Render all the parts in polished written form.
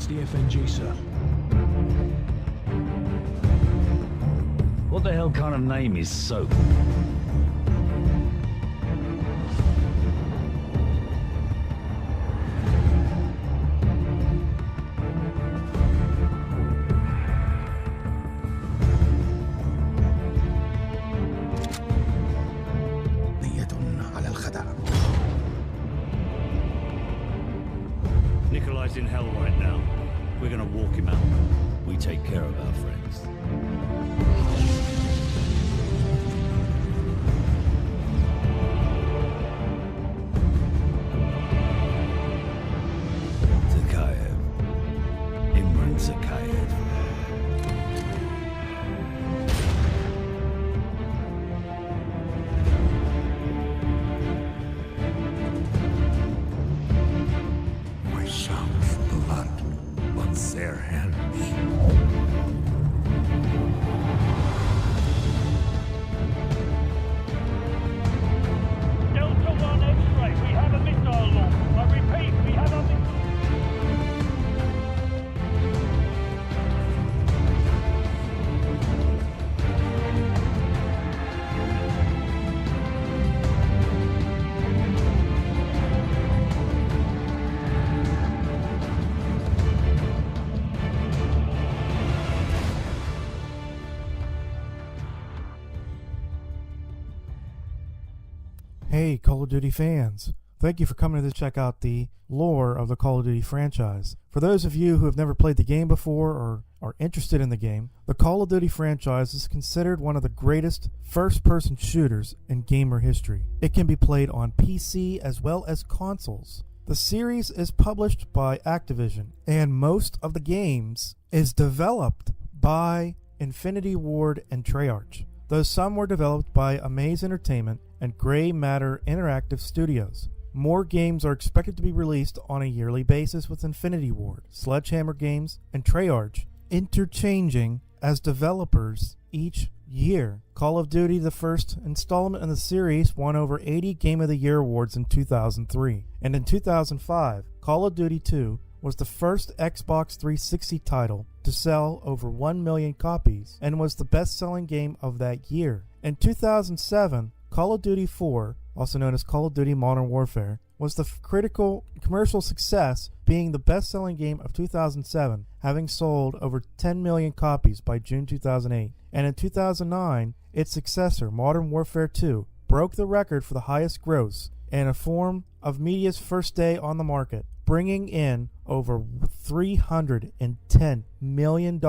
It's the FNG, sir. What the hell kind of name is Soap? Nikolai's in hell right now. We're gonna walk him out. We take care of our friends. Zakayev. Imran Zakayev. Their hands. Delta 1 X-ray, we have a missile launch. I repeat, we have a missile. Hey, Call of Duty fans. Thank you for coming to check out the lore of the Call of Duty franchise. For those of you who have never played the game before or are interested in the game, the Call of Duty franchise is considered one of the greatest first-person shooters in gamer history. It can be played on PC as well as consoles. The series is published by Activision, and most of the games is developed by Infinity Ward and Treyarch, though some were developed by Amaze Entertainment and Grey Matter Interactive Studios. More games are expected to be released on a yearly basis, with Infinity Ward, Sledgehammer Games, and Treyarch interchanging as developers each year. Call of Duty, the first installment in the series, won over 80 Game of the Year awards in 2003. And in 2005, Call of Duty 2 was the first Xbox 360 title to sell over 1 million copies and was the best-selling game of that year. In 2007, Call of Duty 4, also known as Call of Duty Modern Warfare, was the critical commercial success, being the best-selling game of 2007, having sold over 10 million copies by June 2008. And in 2009, its successor, Modern Warfare 2, broke the record for the highest gross in a form of media's first day on the market, bringing in over $310 million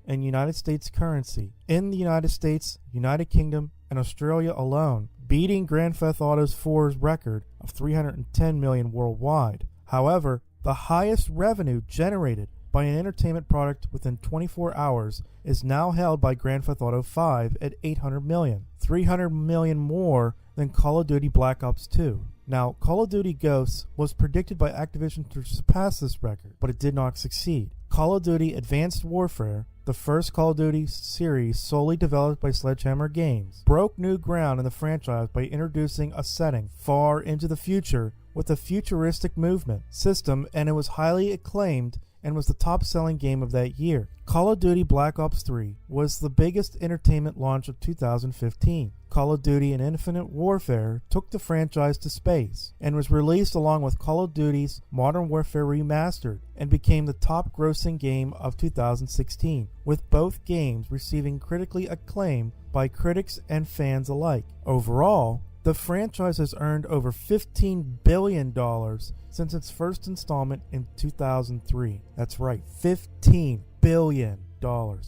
in United States currency in the United States, United Kingdom, and Australia alone, beating Grand Theft Auto 4's record of $310 million worldwide. However, the highest revenue generated by an entertainment product within 24 hours is now held by Grand Theft Auto 5 at $800 million, $300 million more than Call of Duty Black Ops 2. Now, Call of Duty Ghosts was predicted by Activision to surpass this record, but it did not succeed. Call of Duty Advanced Warfare, the first Call of Duty series solely developed by Sledgehammer Games, broke new ground in the franchise by introducing a setting far into the future with a futuristic movement system, and it was highly acclaimed and was the top-selling game of that year. Call of Duty Black Ops 3 was the biggest entertainment launch of 2015. Call of Duty and Infinite Warfare took the franchise to space and was released along with Call of Duty's Modern Warfare Remastered and became the top-grossing game of 2016, with both games receiving critically acclaim by critics and fans alike. Overall, the franchise has earned over $15 billion since its first installment in 2003. That's right, $15 billion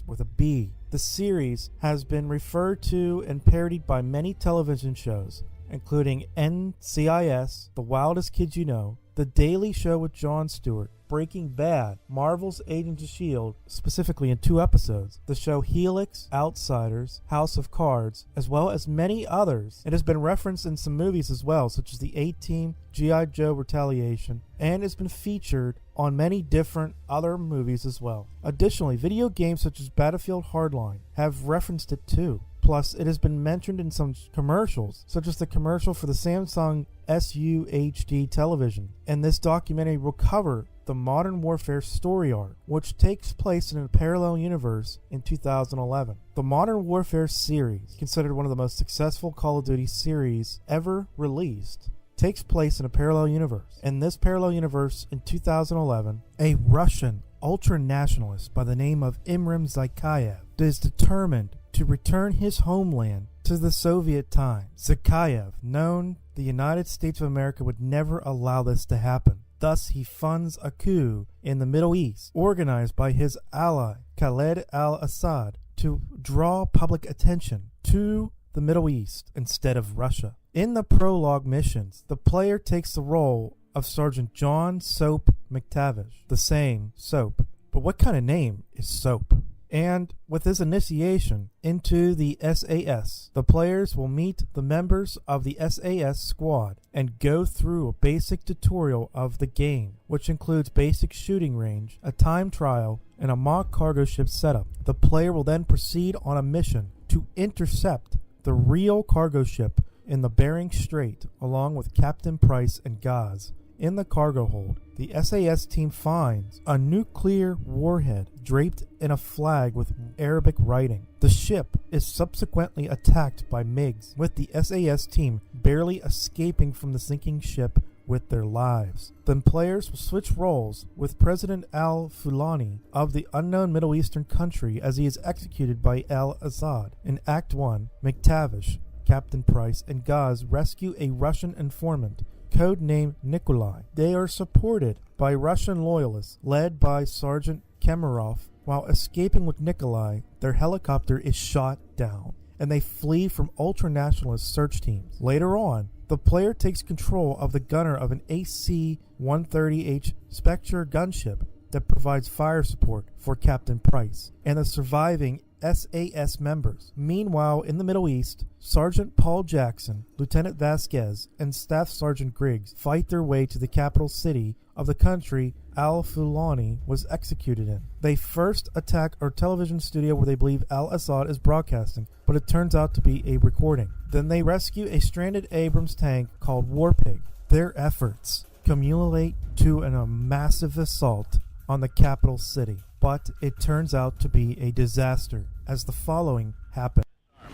with a B. The series has been referred to and parodied by many television shows, including NCIS, The Wildest Kids You Know, The Daily Show with Jon Stewart, Breaking Bad, Marvel's Agents of S.H.I.E.L.D., specifically in 2 episodes, the show Helix, Outsiders, House of Cards, as well as many others. It has been referenced in some movies as well, such as The A-Team, G.I. Joe Retaliation, and has been featured on many different other movies as well. Additionally, video games such as Battlefield Hardline have referenced it too. Plus, it has been mentioned in some commercials, such as the commercial for the Samsung SUHD television. And this documentary will cover the Modern Warfare story arc, which takes place in a parallel universe in 2011. The Modern Warfare series, considered one of the most successful Call of Duty series ever released, takes place in a parallel universe. In this parallel universe in 2011, a Russian ultra-nationalist by the name of Imrem Zakhaev is determined to return his homeland to the Soviet times. Zakhaev, known the United States of America would never allow this to happen. Thus, he funds a coup in the Middle East, organized by his ally, Khaled al-Assad, to draw public attention to the Middle East instead of Russia. In the prologue missions, the player takes the role of Sergeant John Soap McTavish, the same Soap. But what kind of name is Soap? And with his initiation into the SAS, the players will meet the members of the SAS squad and go through a basic tutorial of the game, which includes basic shooting range, a time trial, and a mock cargo ship setup. The player will then proceed on a mission to intercept the real cargo ship in the Bering Strait, along with Captain Price and Gaz. In the cargo hold, the SAS team finds a nuclear warhead draped in a flag with Arabic writing. The ship is subsequently attacked by MiGs, with the SAS team barely escaping from the sinking ship with their lives. Then players will switch roles with President al-Fulani of the unknown Middle Eastern country as he is executed by al-Assad. In Act 1, McTavish, Captain Price, and Gaz rescue a Russian informant codenamed Nikolai. They are supported by Russian loyalists led by Sergeant Kemerov. While escaping with Nikolai, their helicopter is shot down, and they flee from ultra-nationalist search teams. Later on, the player takes control of the gunner of an AC-130H Spectre gunship that provides fire support for Captain Price and the surviving SAS members. Meanwhile, in the Middle East, Sergeant Paul Jackson, Lieutenant Vasquez, and Staff Sergeant Griggs fight their way to the capital city of the country al-Fulani was executed in. They first attack a television studio where they believe al-Assad is broadcasting, but it turns out to be a recording. Then they rescue a stranded Abrams tank called Warpig. Their efforts culminate to a massive assault on the capital city, but it turns out to be a disaster, as the following happened.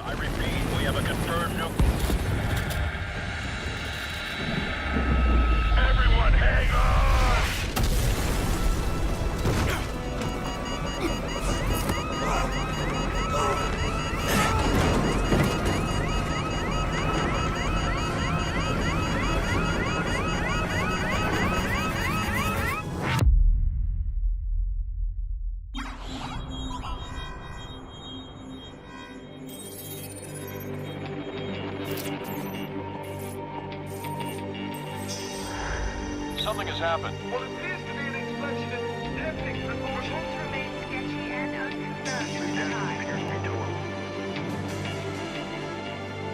I repeat, we have a confirmed Everyone, hang on! Something has happened. What appears to be an explosion of epic proportions remain sketchy and unconfirmed.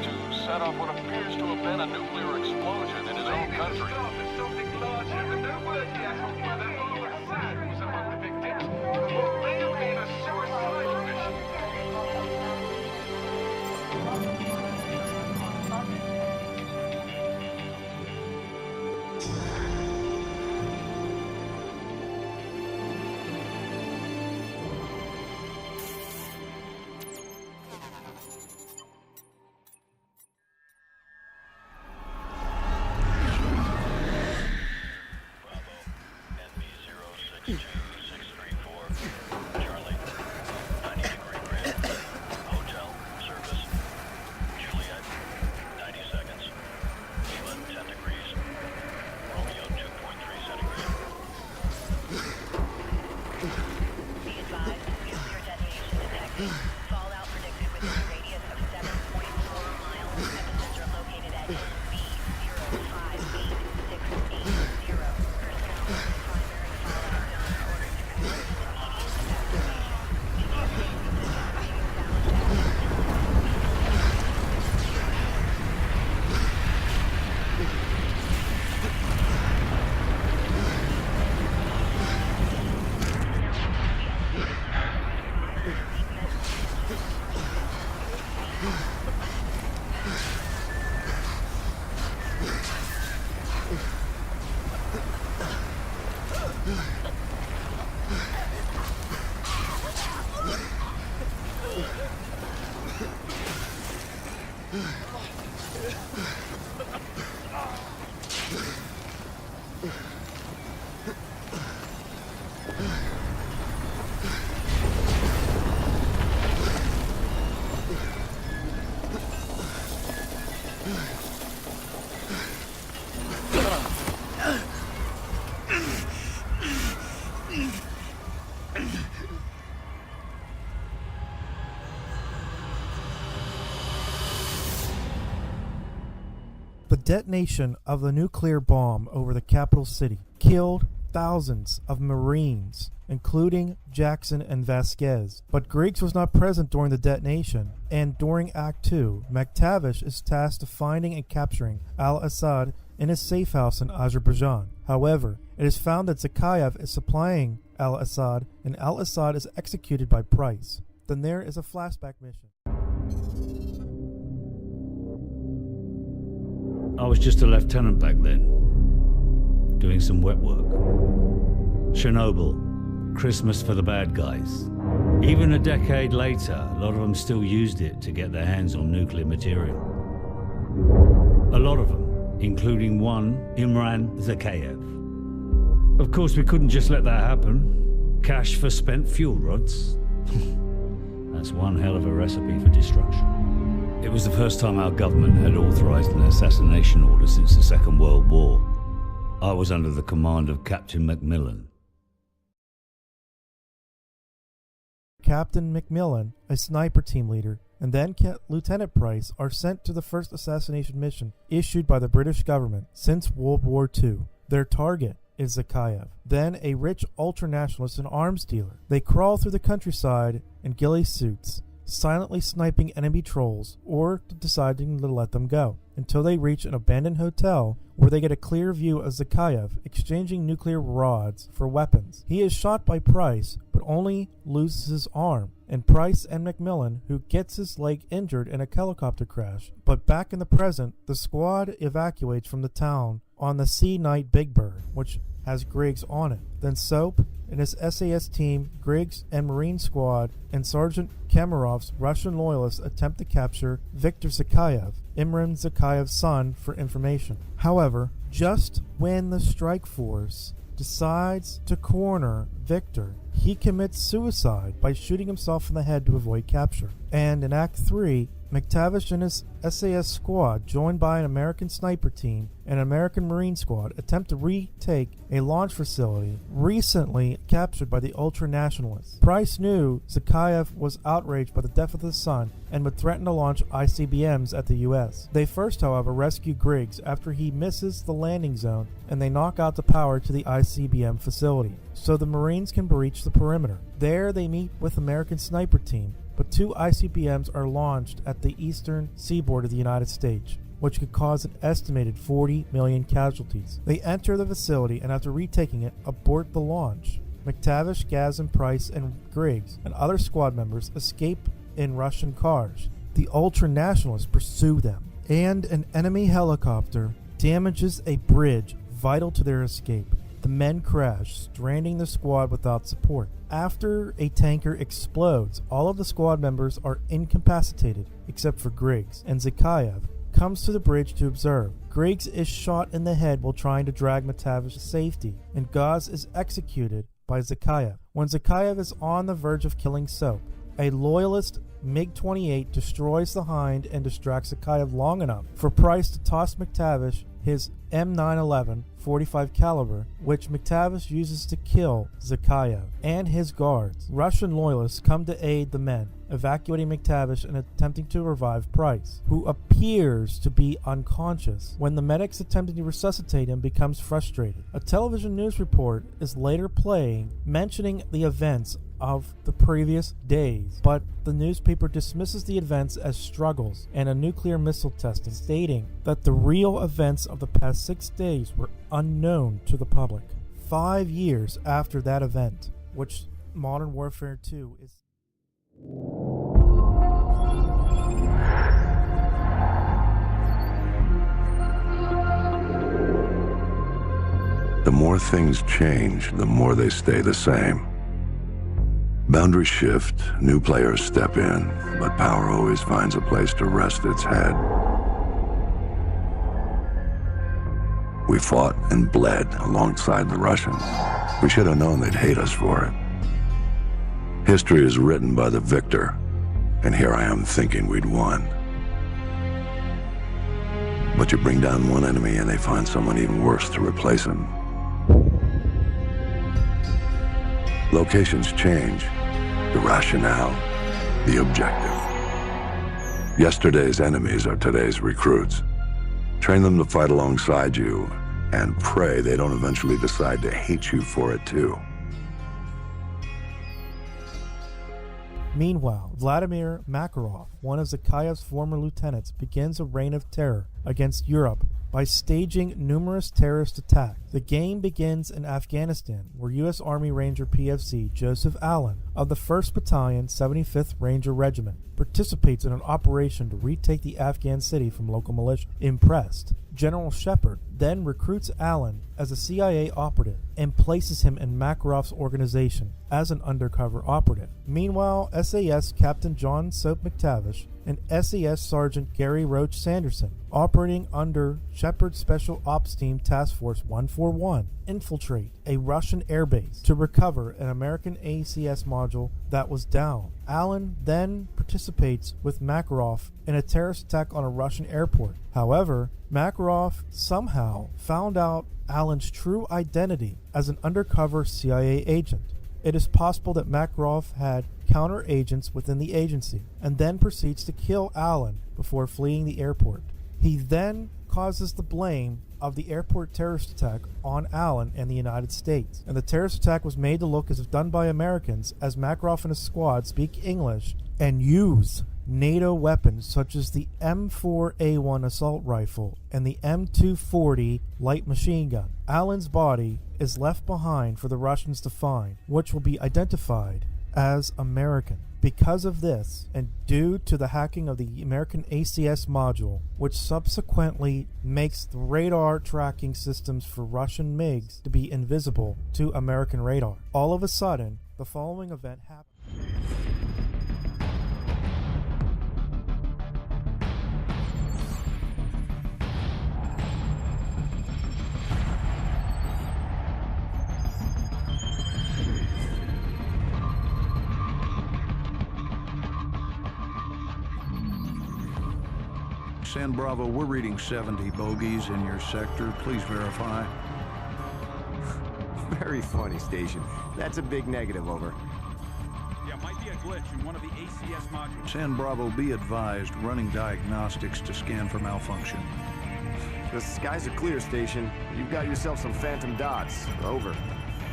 To set off what appears to have been a nuclear explosion in his own country. Something larger, but no word yet on whether al-Assad was among the victims or may have been a suicidal mission. Fallout predicted within a radius of 7.4 miles. Epicenter located at B058680. Personnel from the primary fallout zone are ordered to convert The detonation of the nuclear bomb over the capital city killed thousands of Marines, including Jackson and Vasquez. But Griggs was not present during the detonation, and during Act 2, McTavish is tasked with finding and capturing al-Assad in his safe house in Azerbaijan. However, it is found that Zakayev is supplying al-Assad, and al-Assad is executed by Price. Then there is a flashback mission. I was just a lieutenant back then, doing some wet work. Chernobyl, Christmas for the bad guys. Even a decade later, a lot of them still used it to get their hands on nuclear material. A lot of them, including one, Imran Zakayev. Of course, we couldn't just let that happen. Cash for spent fuel rods. That's one hell of a recipe for destruction. It was the first time our government had authorized an assassination order since the Second World War. I was under the command of Captain Macmillan. Captain Macmillan, a sniper team leader, and then Lieutenant Price are sent to the first assassination mission issued by the British government since World War II. Their target is Zakayev, then a rich ultranationalist and arms dealer. They crawl through the countryside in ghillie suits, silently sniping enemy trolls or deciding to let them go, until they reach an abandoned hotel where they get a clear view of Zakayev exchanging nuclear rods for weapons. He is shot by Price, but only loses his arm, and Price and Macmillan, who gets his leg injured in a helicopter crash. But back in the present, the squad evacuates from the town on the Sea Knight Big Bird, which has Griggs on it. Then Soap and his SAS team, Griggs and Marine Squad, and Sergeant Kamarov's Russian loyalists attempt to capture Viktor Zakayev, Imran Zakayev's son, for information. However, just when the strike force decides to corner Viktor, he commits suicide by shooting himself in the head to avoid capture. And in Act 3, McTavish and his SAS squad, joined by an American sniper team and an American Marine squad, attempt to retake a launch facility recently captured by the ultra-nationalists. Price knew Zakayev was outraged by the death of his son and would threaten to launch ICBMs at the U.S. They first, however, rescue Griggs after he misses the landing zone, and they knock out the power to the ICBM facility, so the Marines can breach the perimeter. There they meet with American sniper team, but 2 ICBMs are launched at the eastern seaboard of the United States, which could cause an estimated 40 million casualties. They enter the facility and, after retaking it, abort the launch. McTavish, Gazin, Price, and Griggs and other squad members escape in Russian cars. The ultra-nationalists pursue them, and an enemy helicopter damages a bridge vital to their escape. The men crash, stranding the squad without support. After a tanker explodes, all of the squad members are incapacitated except for Griggs, and Zakayev comes to the bridge to observe. Griggs is shot in the head while trying to drag McTavish to safety, and Gaz is executed by Zakayev. When Zakayev is on the verge of killing Soap, a loyalist MiG-28 destroys the Hind and distracts Zakayev long enough for Price to toss McTavish his M911 .45 caliber, which McTavish uses to kill Zakayev and his guards. Russian loyalists come to aid the men, evacuating McTavish and attempting to revive Price, who appears to be unconscious. When the medics attempting to resuscitate him becomes frustrated. A television news report is later playing mentioning the events of the previous days, but the newspaper dismisses the events as struggles and a nuclear missile testing, stating that the real events of the past 6 days were unknown to the public. 5 years after that event, which Modern Warfare 2 is. The more things change, the more they stay the same. Boundaries shift, new players step in, but power always finds a place to rest its head. We fought and bled alongside the Russians. We should have known they'd hate us for it. History is written by the victor, and here I am thinking we'd won. But you bring down one enemy and they find someone even worse to replace him. Locations change, the rationale, the objective. Yesterday's enemies are today's recruits. Train them to fight alongside you, and pray they don't eventually decide to hate you for it too. Meanwhile, Vladimir Makarov, one of Zakhaev's former lieutenants, begins a reign of terror against Europe by staging numerous terrorist attacks. The game begins in Afghanistan, where U.S. Army Ranger PFC Joseph Allen of the 1st Battalion, 75th Ranger Regiment participates in an operation to retake the Afghan city from local militia. Impressed, General Shepard then recruits Allen as a CIA operative and places him in Makarov's organization as an undercover operative. Meanwhile, SAS Captain John Soap McTavish and SAS Sergeant Gary Roach Sanderson, operating under Shepard's Special Ops Team Task Force 141, infiltrate a Russian airbase to recover an American ACS module that was down. Allen then participates with Makarov in a terrorist attack on a Russian airport. However, Makarov somehow found out Allen's true identity as an undercover CIA agent. It is possible that Makarov had counter agents within the agency and then proceeds to kill Allen before fleeing the airport. He then causes the blame of the airport terrorist attack on Allen and the United States. And the terrorist attack was made to look as if done by Americans, as Makarov and his squad speak English and use NATO weapons such as the M4A1 assault rifle and the M240 light machine gun. Allen's body is left behind for the Russians to find, which will be identified as American. Because of this, and due to the hacking of the American ACS module, which subsequently makes the radar tracking systems for Russian MiGs to be invisible to American radar, all of a sudden, the following event happened. San Bravo, we're reading 70 bogeys in your sector. Please verify. Very funny, Station. That's a big negative, over. Yeah, might be a glitch in one of the ACS modules. San Bravo, be advised, running diagnostics to scan for malfunction. The skies are clear, Station. You've got yourself some phantom dots. Over.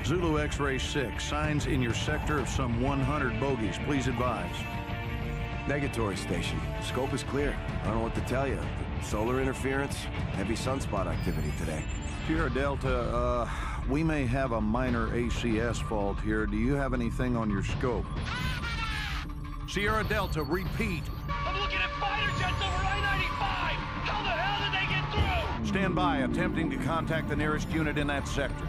Zulu X-Ray 6, signs in your sector of some 100 bogeys. Please advise. Negatory, Station. Scope is clear. I don't know what to tell you. Solar interference, heavy sunspot activity today. Sierra Delta, we may have a minor ACS fault here. Do you have anything on your scope? Sierra Delta, repeat. I'm looking at fighter jets over I-95! How the hell did they get through? Stand by, attempting to contact the nearest unit in that sector.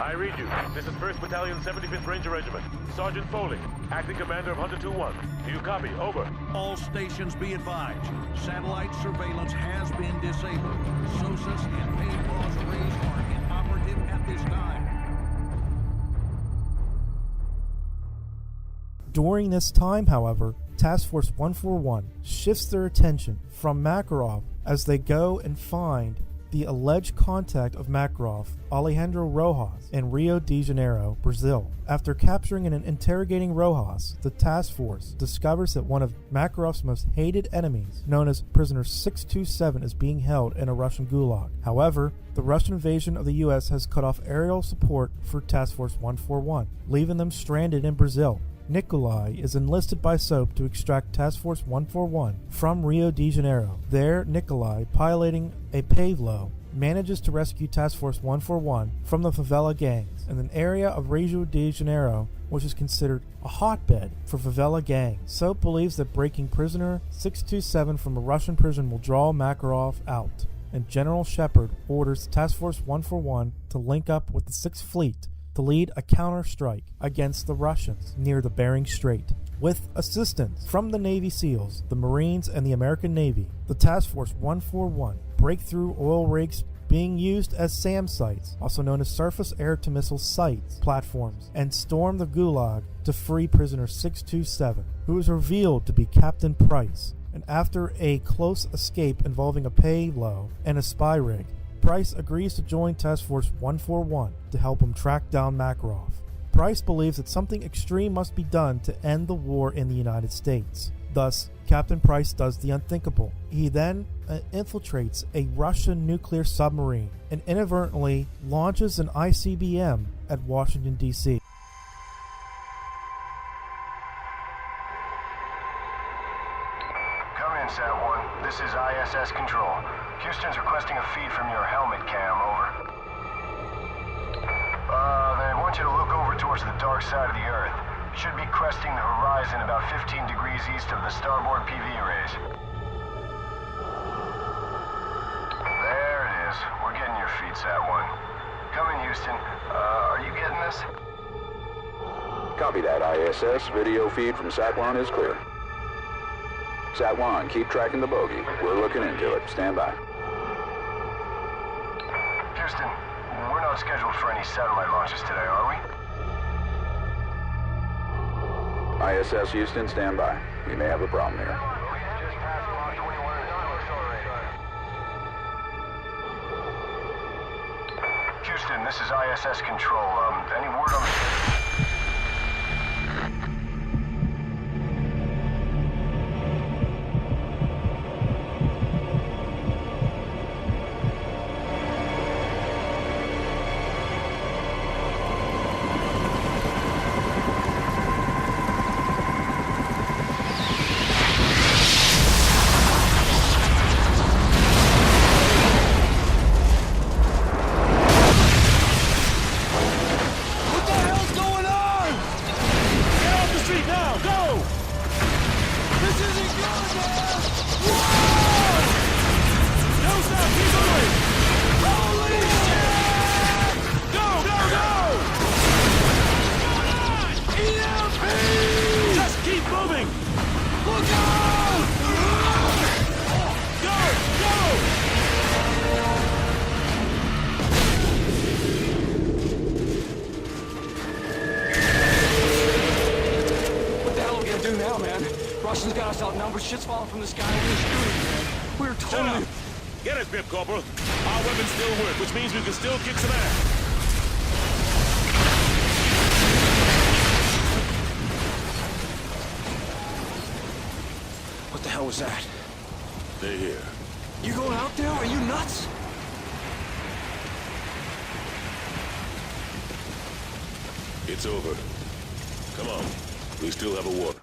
I read you. This is 1st Battalion, 75th Ranger Regiment. Sergeant Foley, acting commander of Hunter 2-1. Do you copy? Over. All stations be advised. Satellite surveillance has been disabled. SOSUS and main boss arrays are inoperative at this time. During this time, however, Task Force 141 shifts their attention from Makarov as they go and find the alleged contact of Makarov, Alejandro Rojas, in Rio de Janeiro, Brazil. After capturing and interrogating Rojas, the task force discovers that one of Makarov's most hated enemies, known as Prisoner 627, is being held in a Russian gulag. However, the Russian invasion of the U.S. has cut off aerial support for Task Force 141, leaving them stranded in Brazil. Nikolai is enlisted by SOAP to extract Task Force 141 from Rio de Janeiro. There, Nikolai, piloting a Pavlo, manages to rescue Task Force 141 from the favela gangs in an area of Rio de Janeiro which is considered a hotbed for favela gangs. SOAP believes that breaking prisoner 627 from a Russian prison will draw Makarov out, and General Shepard orders Task Force 141 to link up with the 6th Fleet to lead a counter-strike against the Russians near the Bering Strait. With assistance from the Navy SEALs, the Marines, and the American Navy, the Task Force 141 break through oil rigs being used as SAM sites, also known as surface air-to-missile sites, platforms, and storm the Gulag to free prisoner 627, who is revealed to be Captain Price. And after a close escape involving a payload and a spy rig, Price agrees to join Task Force 141 to help him track down Makarov. Price believes that something extreme must be done to end the war in the United States. Thus, Captain Price does the unthinkable. He then infiltrates a Russian nuclear submarine and inadvertently launches an ICBM at Washington, D.C. Come in, Sat-1. This is ISS Control. Houston's requesting a feed from your helmet cam, over. They want you to look over towards the dark side of the Earth. You should be cresting the horizon about 15 degrees east of the starboard PV arrays. There it is. We're getting your feed, Sat-1. Come in, Houston. Are you getting this? Copy that, ISS. Video feed from Sat-1 is clear. Sat-1, keep tracking the bogey. We're looking into it. Stand by. Houston, we're not scheduled for any satellite launches today, are we? ISS Houston, stand by. We may have a problem here. Just passed Mach 21 and non-accelerator. Houston, this is ISS Control. Any word on the... Russians got us outnumbered. Shit's falling from the sky. We're screwed, man. We're totally... Get it, Pip Corporal. Our weapons still work, which means we can still kick some ass. What the hell was that? They're here. You going out there? Are you nuts? It's over. Come on. We still have a war.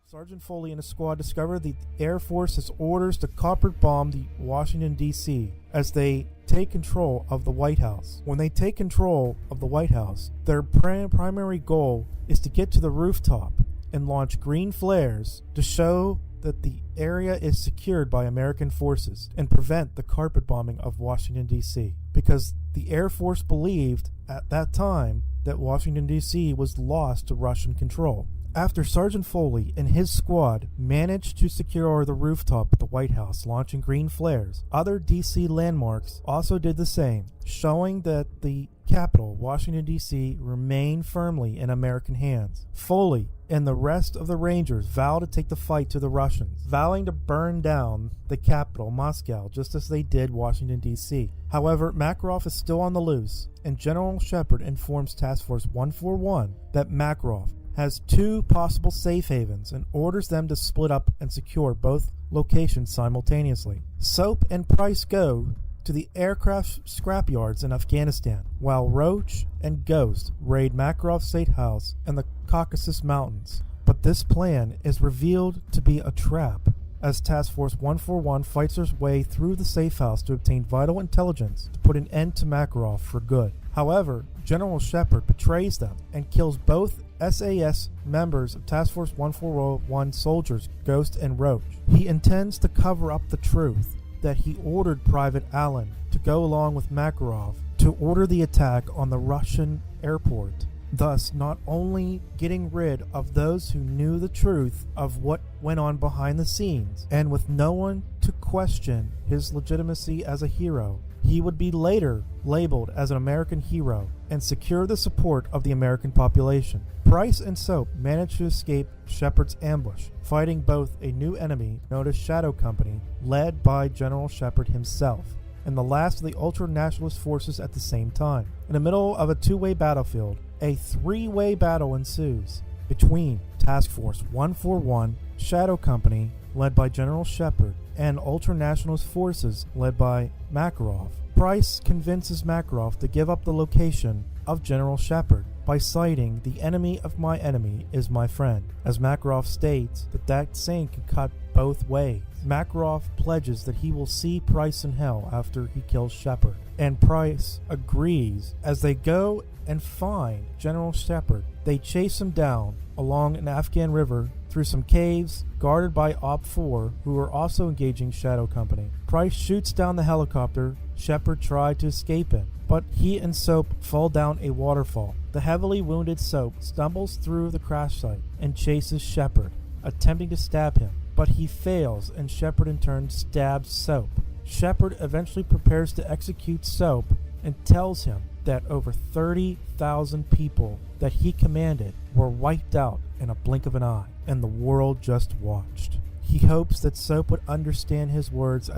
Sergeant Foley and his squad discover the Air Force has orders to carpet bomb the Washington, D.C. as they take control of the White House. When they take control of the White House, their primary goal is to get to the rooftop and launch green flares to show that the area is secured by American forces and prevent the carpet bombing of Washington, D.C. Because the Air Force believed at that time that Washington, D.C. was lost to Russian control. After Sergeant Foley and his squad managed to secure the rooftop of the White House, launching green flares, other D.C. landmarks also did the same, showing that the capital, Washington, D.C., remained firmly in American hands. Foley and the rest of the Rangers vow to take the fight to the Russians, vowing to burn down the capital, Moscow, just as they did Washington, D.C. However, Makarov is still on the loose, and General Shepard informs Task Force 141 that Makarov has two possible safe havens and orders them to split up and secure both locations simultaneously. Soap and Price go to the aircraft scrapyards in Afghanistan, while Roach and Ghost raid Makarov's safe house in the Caucasus Mountains. But this plan is revealed to be a trap, as Task Force 141 fights their way through the safe house to obtain vital intelligence to put an end to Makarov for good. However, General Shepard betrays them and kills both SAS members of Task Force 141 soldiers, Ghost and Roach. He intends to cover up the truth that he ordered Private Allen to go along with Makarov to order the attack on the Russian airport, thus not only getting rid of those who knew the truth of what went on behind the scenes, and with no one to question his legitimacy as a hero, he would be later labeled as an American hero and secure the support of the American population. Price and Soap managed to escape Shepard's ambush, fighting both a new enemy known as Shadow Company, led by General Shepard himself, and the last of the ultra-nationalist forces at the same time. In the middle of a two-way battlefield, a three-way battle ensues between Task Force 141, Shadow Company, led by General Shepard, and ultra-nationalist forces led by Makarov. Price convinces Makarov to give up the location of General Shepard by citing "the enemy of my enemy is my friend," as Makarov states that saying can cut both ways. Makarov pledges that he will see Price in hell after he kills Shepard, and Price agrees. As they go and find General Shepard, they chase him down along an Afghan river through some caves guarded by OP-4, who are also engaging Shadow Company. Price shoots down the helicopter Shepard tried to escape in, but he and Soap fall down a waterfall. The heavily wounded Soap stumbles through the crash site and chases Shepard, attempting to stab him, but he fails, and Shepard in turn stabs Soap. Shepard eventually prepares to execute Soap and tells him that over 30,000 people that he commanded were wiped out in a blink of an eye, and the world just watched. He hopes that Soap would understand his words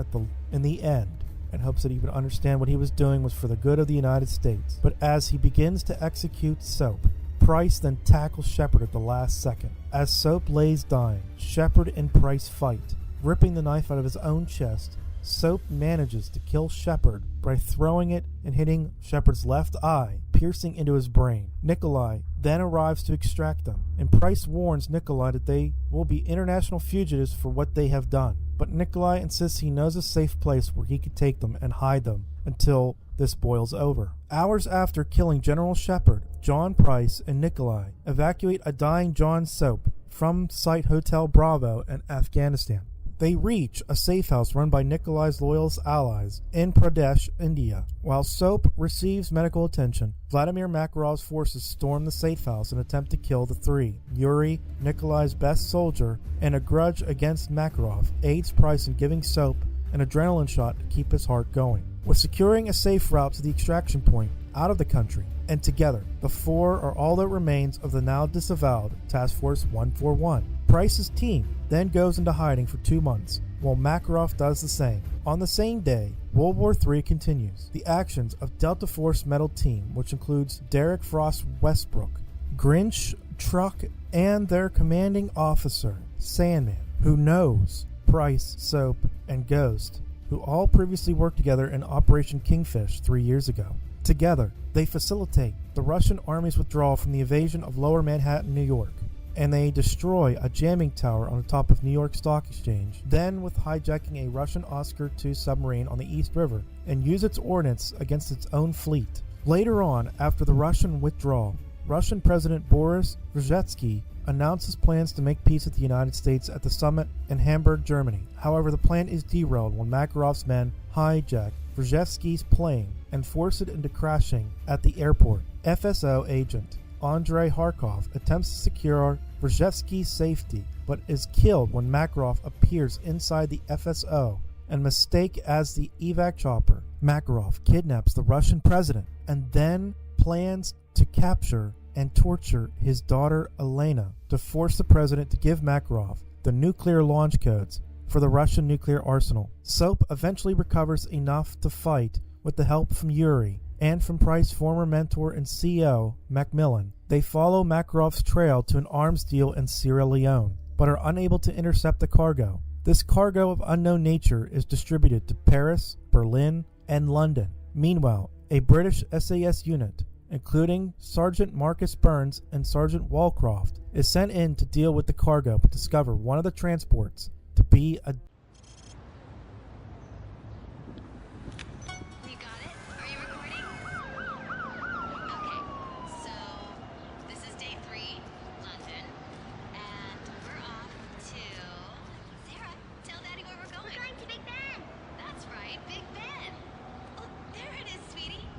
in the end, and hopes that he would understand what he was doing was for the good of the United States. But as he begins to execute Soap, Price then tackles Shepard at the last second. As Soap lays dying, Shepard and Price fight. Ripping the knife out of his own chest, Soap manages to kill Shepard by throwing it and hitting Shepard's left eye, piercing into his brain. Nikolai then arrives to extract them, and Price warns Nikolai that they will be international fugitives for what they have done. But Nikolai insists he knows a safe place where he could take them and hide them until this boils over. Hours after killing General Shepard, John Price and Nikolai evacuate a dying John Soap from Site Hotel Bravo in Afghanistan. They reach a safe house run by Nikolai's loyalist allies in Pradesh, India. While Soap receives medical attention, Vladimir Makarov's forces storm the safe house and attempt to kill the three. Yuri, Nikolai's best soldier, and a grudge against Makarov, aids Price in giving Soap an adrenaline shot to keep his heart going. With securing a safe route to the extraction point out of the country, and together, the four are all that remains of the now disavowed Task Force 141. Price's team then goes into hiding for 2 months, while Makarov does the same. On the same day, World War III continues. The actions of Delta Force Metal Team, which includes Derek Frost Westbrook, Grinch Truck, and their commanding officer, Sandman, who knows Price, Soap, and Ghost, who all previously worked together in Operation Kingfish 3 years ago. Together, they facilitate the Russian army's withdrawal from the invasion of Lower Manhattan, New York, and they destroy a jamming tower on the top of New York Stock Exchange, then with hijacking a Russian Oscar II submarine on the East River, and use its ordnance against its own fleet. Later on, after the Russian withdrawal, Russian President Boris Rozhetsky announces plans to make peace with the United States at the summit in Hamburg, Germany. However, the plan is derailed when Makarov's men hijack Rozhetsky's plane and force it into crashing at the airport. FSO agent Andrei Harkov attempts to secure Rozhetsky's safety, but is killed when Makarov appears inside the FSO and mistake as the evac chopper. Makarov kidnaps the Russian president and then plans to capture and torture his daughter Elena to force the president to give Makarov the nuclear launch codes for the Russian nuclear arsenal. Soap eventually recovers enough to fight with the help from Yuri and from Price's former mentor and CO, Macmillan. They follow Makarov's trail to an arms deal in Sierra Leone, but are unable to intercept the cargo. This cargo of unknown nature is distributed to Paris, Berlin, and London. Meanwhile, a British SAS unit, including Sergeant Marcus Burns and Sergeant Walcroft, is sent in to deal with the cargo but discover one of the transports to be a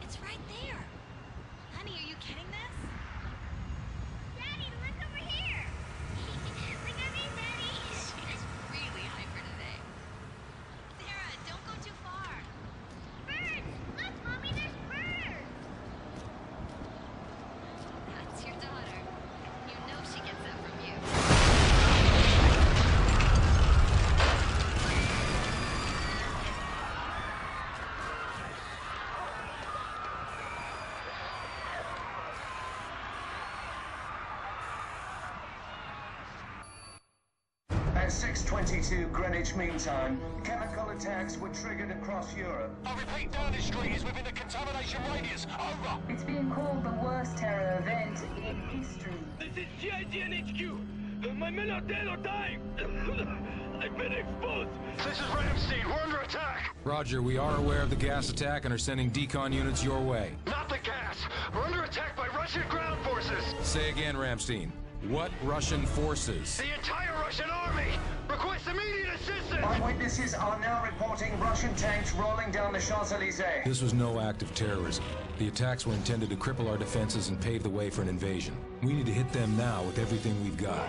It's right At 6:22 Greenwich Mean Time, chemical attacks were triggered across Europe. I repeat, Downing Street is within the contamination radius. Over. It's being called the worst terror event in history. This is CIGN HQ. My men are dead or dying. I've been exposed. This is Ramstein. We're under attack. Roger, we are aware of the gas attack and are sending decon units your way. Not the gas. We're under attack by Russian ground forces. Say again, Ramstein. What Russian forces? The entire Russian army. Request immediate assistance. Eyewitnesses are now reporting Russian tanks rolling down the Champs-Élysées. This was no act of terrorism. The attacks were intended to cripple our defenses and pave the way for an invasion. We need to hit them now with everything we've got.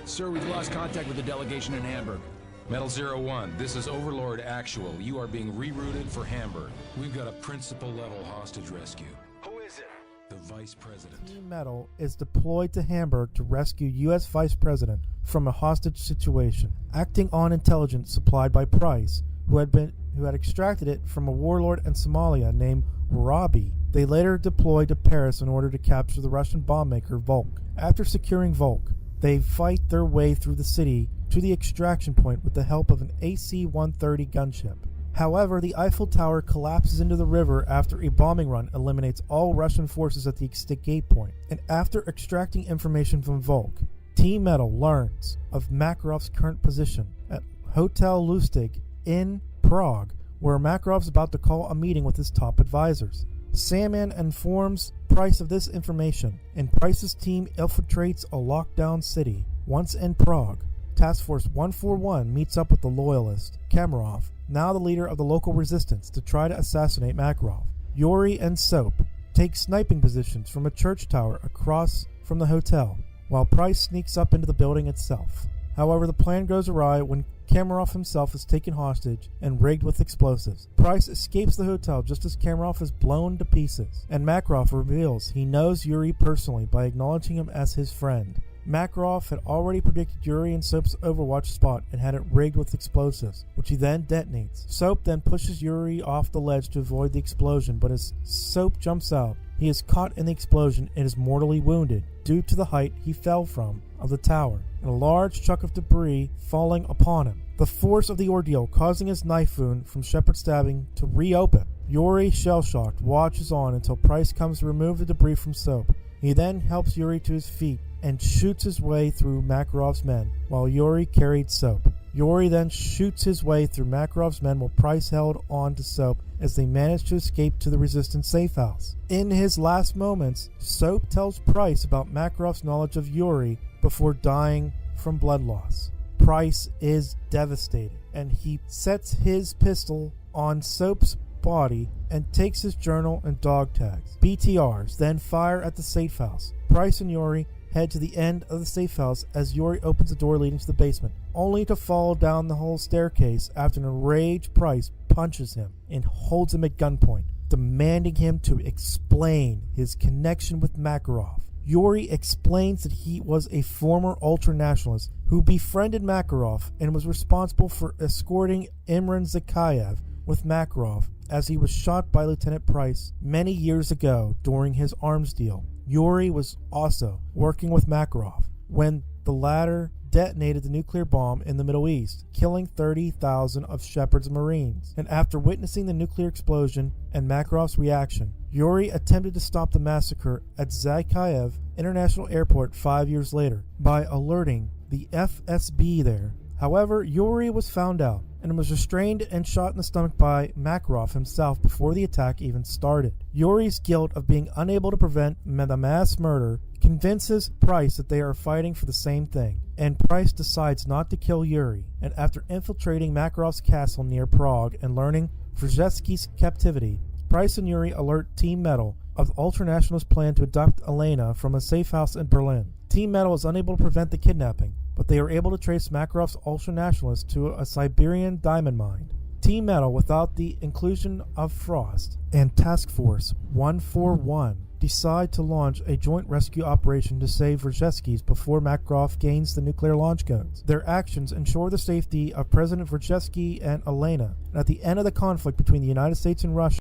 Sir, we've lost contact with the delegation in Hamburg. Metal 01, this is Overlord Actual. You are being rerouted for Hamburg. We've got a principal-level hostage rescue. Who is it? The Vice President. Team Metal is deployed to Hamburg to rescue U.S. Vice President from a hostage situation, acting on intelligence supplied by Price, who had extracted it from a warlord in Somalia named Robbie. They later deployed to Paris in order to capture the Russian bomb maker Volk. After securing Volk, they fight their way through the city to the extraction point with the help of an AC-130 gunship. However, the Eiffel Tower collapses into the river after a bombing run eliminates all Russian forces at the escape point. And after extracting information from Volk, Team Metal learns of Makarov's current position at Hotel Lustig in Prague, where Makarov is about to call a meeting with his top advisors. Sandman informs Price of this information, and Price's team infiltrates a lockdown city. Once in Prague, Task Force 141 meets up with the loyalist, Kamarov, now the leader of the local resistance, to try to assassinate Makarov. Yuri and Soap take sniping positions from a church tower across from the hotel, while Price sneaks up into the building itself. However, the plan goes awry when Kamarov himself is taken hostage and rigged with explosives. Price escapes the hotel just as Kamarov is blown to pieces, and Makarov reveals he knows Yuri personally by acknowledging him as his friend. Makarov had already predicted Yuri and Soap's Overwatch spot and had it rigged with explosives, which he then detonates. Soap then pushes Yuri off the ledge to avoid the explosion, but as Soap jumps out, he is caught in the explosion and is mortally wounded due to the height he fell from of the tower, and a large chunk of debris falling upon him. The force of the ordeal causing his knife wound from Shepard stabbing to reopen. Yuri, shell-shocked, watches on until Price comes to remove the debris from Soap. He then helps Yuri to his feet and shoots his way through Makarov's men, while Yuri carried Soap. Yuri then shoots his way through Makarov's men while Price held on to Soap as they manage to escape to the Resistance safe house. In his last moments, Soap tells Price about Makarov's knowledge of Yuri before dying from blood loss. Price is devastated, and he sets his pistol on Soap's body and takes his journal and dog tags. BTRs then fire at the safe house. Price and Yuri head to the end of the safe house as Yuri opens the door leading to the basement, only to fall down the whole staircase after an enraged Price punches him and holds him at gunpoint, demanding him to explain his connection with Makarov. Yuri explains that he was a former ultra-nationalist who befriended Makarov and was responsible for escorting Imran Zakayev with Makarov as he was shot by Lieutenant Price many years ago during his arms deal. Yuri was also working with Makarov when the latter detonated the nuclear bomb in the Middle East, killing 30,000 of Shepard's Marines. And after witnessing the nuclear explosion and Makarov's reaction, Yuri attempted to stop the massacre at Zakayev International Airport 5 years later by alerting the FSB there. However, Yuri was found out and was restrained and shot in the stomach by Makarov himself before the attack even started. Yuri's guilt of being unable to prevent the mass murder convinces Price that they are fighting for the same thing, and Price decides not to kill Yuri. And after infiltrating Makarov's castle near Prague and learning Wrzesky's captivity, Price and Yuri alert Team Metal of the ultranationalist plan to abduct Elena from a safe house in Berlin. Team Metal is unable to prevent the kidnapping, but they are able to trace Makarov's ultranationalists to a Siberian diamond mine. Team Metal, without the inclusion of Frost and Task Force 141, decide to launch a joint rescue operation to save Wrzesky's before Makarov gains the nuclear launch codes. Their actions ensure the safety of President Wrzesky and Elena, and at the end of the conflict between the United States and Russia,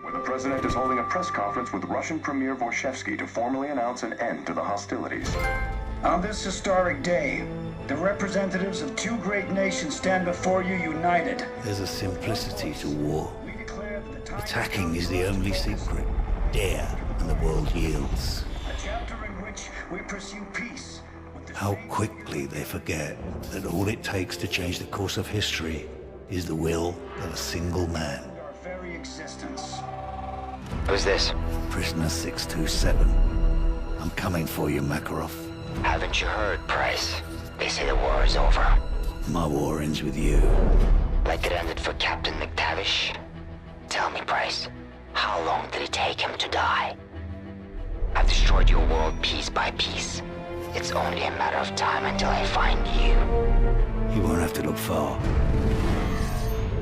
where the president is holding a press conference with Russian Premier Vorshevsky to formally announce an end to the hostilities. On this historic day, The representatives of two great nations stand before you united. There's a simplicity to war. Attacking is the only secret. Dare, and the world yields. A chapter in which we pursue peace. How quickly they forget that all it takes to change the course of history is the will of a single man. Our very existence. Who's this? Prisoner 627. I'm coming for you, Makarov. Haven't you heard, Price? They say the war is over. My war ends with you. Like it ended for Captain McTavish? Tell me, Price, how long did it take him to die? I've destroyed your world piece by piece. It's only a matter of time until I find you. You won't have to look far.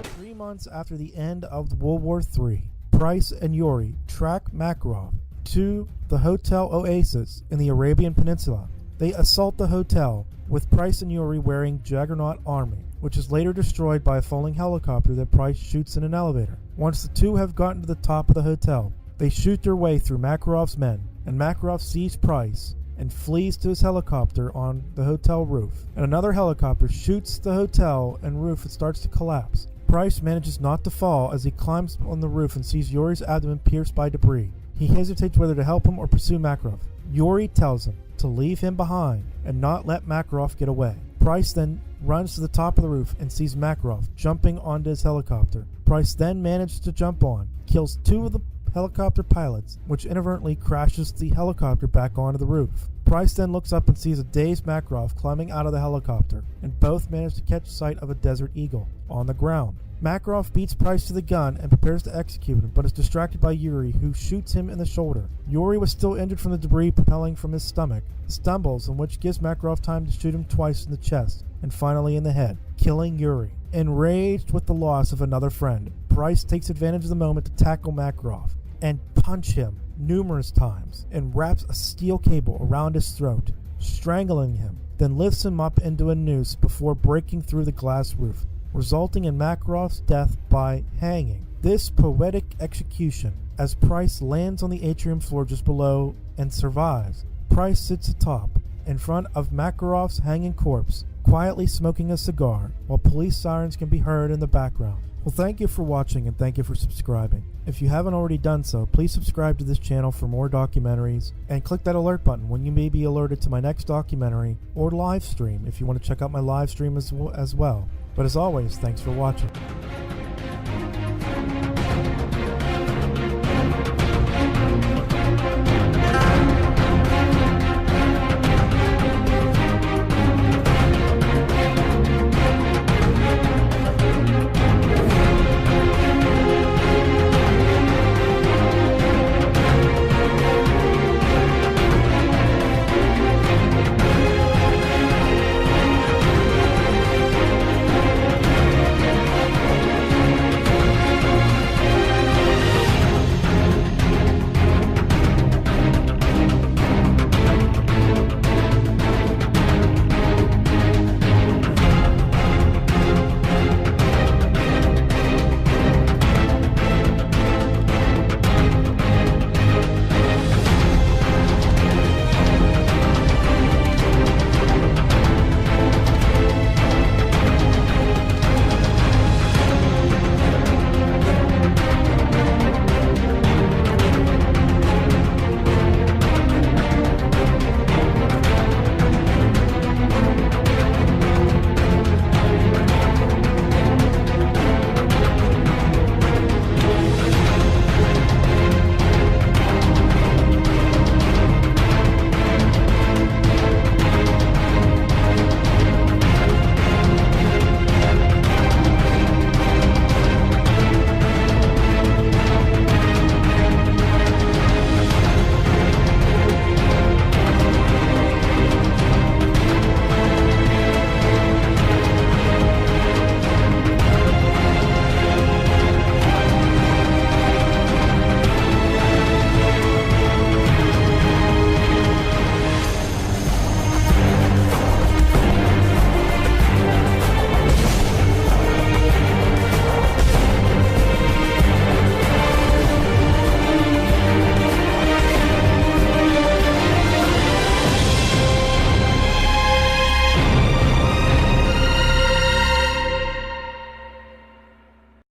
3 months after the end of World War III, Price and Yuri track Makarov to the Hotel Oasis in the Arabian Peninsula. They assault the hotel, with Price and Yuri wearing Juggernaut armor, which is later destroyed by a falling helicopter that Price shoots in an elevator. Once the two have gotten to the top of the hotel, they shoot their way through Makarov's men, and Makarov sees Price and flees to his helicopter on the hotel roof. And another helicopter shoots the hotel and roof and starts to collapse. Price manages not to fall as he climbs on the roof and sees Yuri's abdomen pierced by debris. He hesitates whether to help him or pursue Makarov. Yuri tells him to leave him behind and not let Makarov get away. Price then runs to the top of the roof and sees Makarov jumping onto his helicopter. Price then manages to jump on, kills 2 of the helicopter pilots, which inadvertently crashes the helicopter back onto the roof. Price then looks up and sees a dazed Makarov climbing out of the helicopter, and both manage to catch sight of a Desert Eagle on the ground. Makarov beats Price to the gun and prepares to execute him, but is distracted by Yuri, who shoots him in the shoulder. Yuri was still injured from the debris propelling from his stomach, stumbles, and which gives Makarov time to shoot him twice in the chest, and finally in the head, killing Yuri. Enraged with the loss of another friend, Price takes advantage of the moment to tackle Makarov and punch him numerous times, and wraps a steel cable around his throat, strangling him, then lifts him up into a noose before breaking through the glass roof, resulting in Makarov's death by hanging. This poetic execution, as Price lands on the atrium floor just below and survives. Price sits atop, in front of Makarov's hanging corpse, quietly smoking a cigar, while police sirens can be heard in the background. Well, thank you for watching and thank you for subscribing. If you haven't already done so, please subscribe to this channel for more documentaries and click that alert button when you may be alerted to my next documentary or live stream if you want to check out my live stream as well. But as always, thanks for watching.